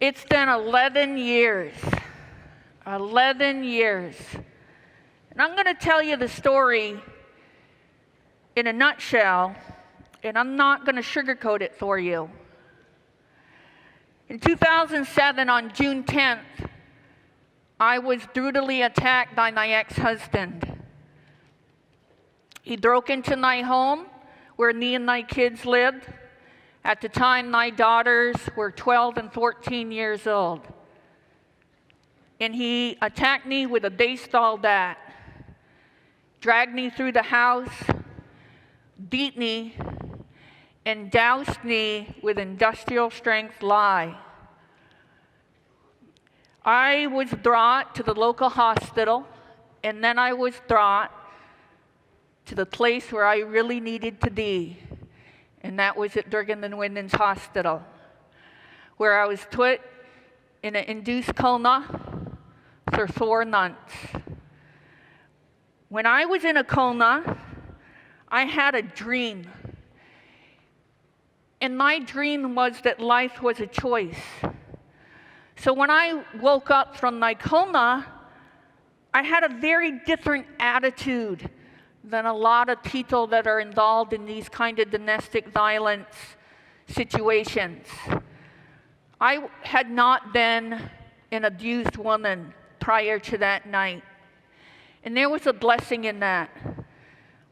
It's been 11 years. 11 years. And I'm going to tell you the story in a nutshell, and I'm not going to sugarcoat it for you. In 2007, on June 10th, I was brutally attacked by my ex-husband. He broke into my home where me and my kids lived. At the time, my daughters were 12 and 14 years old. And he attacked me with a baseball bat, dragged me through the house, beat me, and doused me with industrial strength lye. I was brought to the local hospital, and then I was brought to the place where I really needed to be, and that was at Brigham and Women's Hospital, where I was put in an induced coma for 4 months. When I was in a coma, I had a dream. And my dream was that life was a choice. So when I woke up from my coma, I had a very different attitude than a lot of people that are involved in these kind of domestic violence situations. I had not been an abused woman prior to that night. And there was a blessing in that.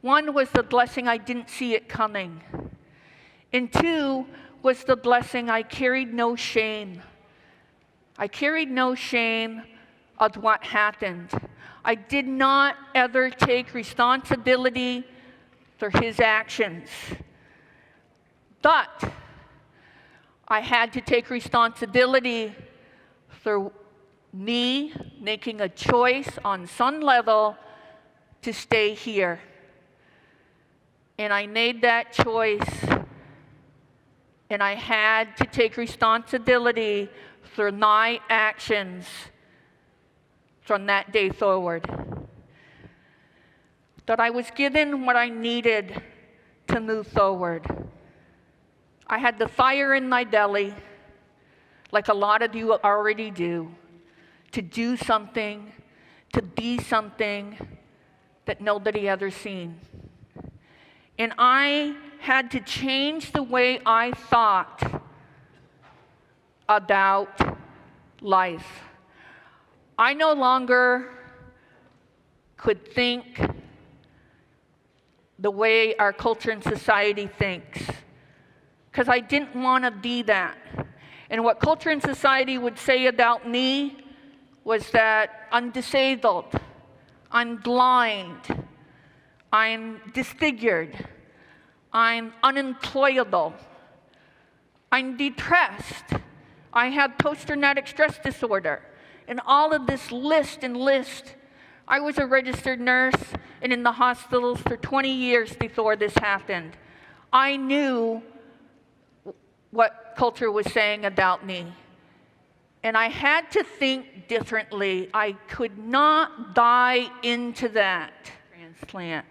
One was the blessing I didn't see it coming. And 2 was the blessing I carried no shame. I carried no shame of what happened. I did not ever take responsibility for his actions. But I had to take responsibility for me making a choice on some level to stay here. And I made that choice, and I had to take responsibility for my actions from that day forward. That I was given what I needed to move forward. I had the fire in my belly, like a lot of you already do, to do something, to be something that nobody ever seen. And I had to change the way I thought about life. I no longer could think the way our culture and society thinks, because I didn't want to be that. And what culture and society would say about me was that I'm disabled, I'm blind, I'm disfigured, I'm unemployable, I'm depressed, I have post-traumatic stress disorder, and all of this list. I was a registered nurse and in the hospitals for 20 years before this happened. I knew what culture was saying about me. And I had to think differently. I could not buy into that transplant.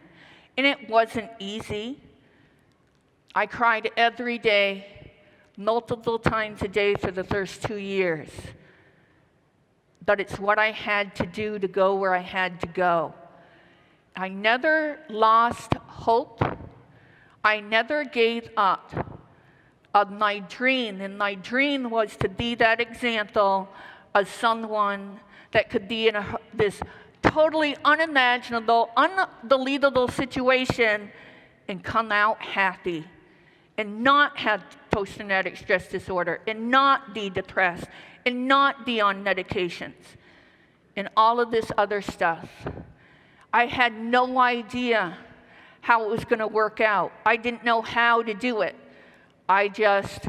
And it wasn't easy. I cried every day, multiple times a day for the first 2 years. But it's what I had to do to go where I had to go. I never lost hope. I never gave up of my dream, and my dream was to be that example of someone that could be in this totally unimaginable, unbelievable situation and come out happy and not have post-traumatic stress disorder and not be depressed and not be on medications and all of this other stuff. I had no idea how it was going to work out. I didn't know how to do it. I just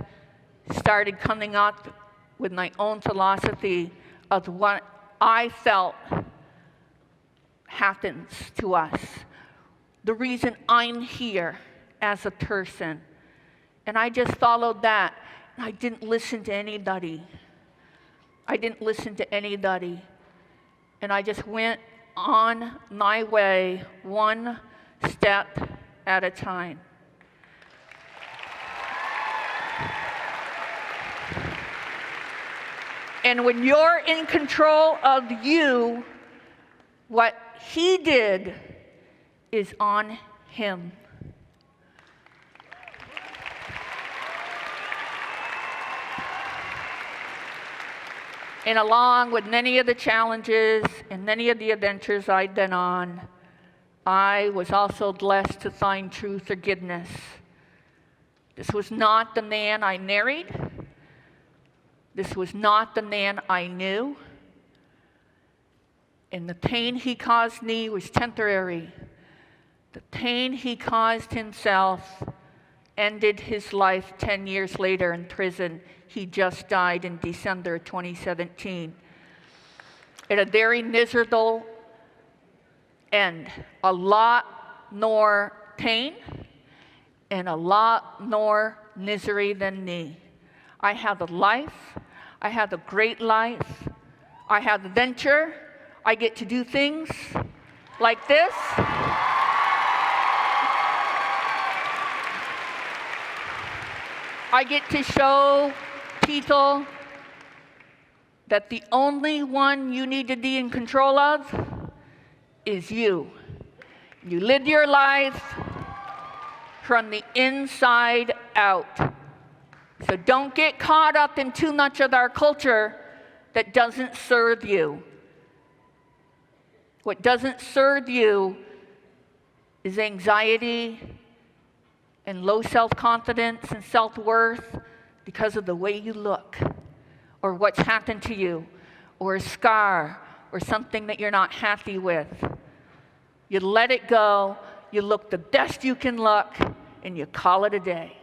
started coming up with my own philosophy of what I felt happens to us. The reason I'm here as a person. And I just followed that. I didn't listen to anybody. And I just went on my way, one step at a time. And when you're in control of you, what he did is on him. And along with many of the challenges and many of the adventures I'd been on, I was also blessed to find true forgiveness. This was not the man I married. This was not the man I knew. And the pain he caused me was temporary. The pain he caused himself ended his life 10 years later in prison. He just died in December 2017. At a very miserable end. A lot more pain and a lot more misery than me. I have a life. I have a great life. I have adventure. I get to do things like this. I get to show people that the only one you need to be in control of is you. You live your life from the inside out. So don't get caught up in too much of our culture that doesn't serve you. What doesn't serve you is anxiety and low self-confidence and self-worth because of the way you look, or what's happened to you, or a scar, or something that you're not happy with. You let it go, you look the best you can look, and you call it a day.